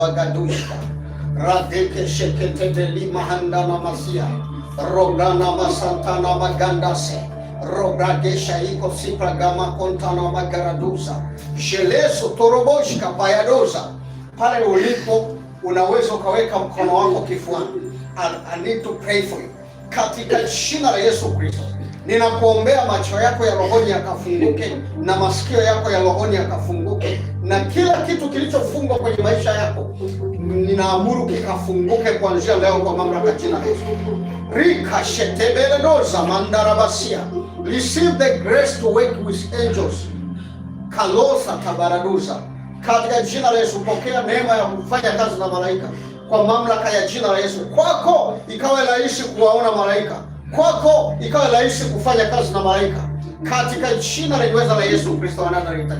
Bagadushka radeke shekete de limahanda na masia rogana masantana magandase robragesha iko sipragama kontana magaradusa jeleso toroboshka payadoza. Pale ulipo unaweza ukaweka mkono wako kifuani. I need to pray for you katika jina la Yesu Kristo. Ninakuombea macho yako ya rohoni yakafunguke na masikio yako ya rohoni yakafunguke, na kila kitu kilichofungwa kwenye maisha yako ninaamuru kikafunguke kuanzia leo kwa mamlaka ya jina la Yesu. Rika shetebele doza mandarabasia. Receive the grace to work with angels. Kalosa tabaraduza. Katika jina la Yesu pokea neema ya kufanya kazi na malaika kwa mamlaka ya jina la Yesu. Kwako ikawe rahisi kuwaona malaika. Kwako ikawa rahisi kufanya kazi na malaika katika jina la Yesu Kristo wa Nazareti.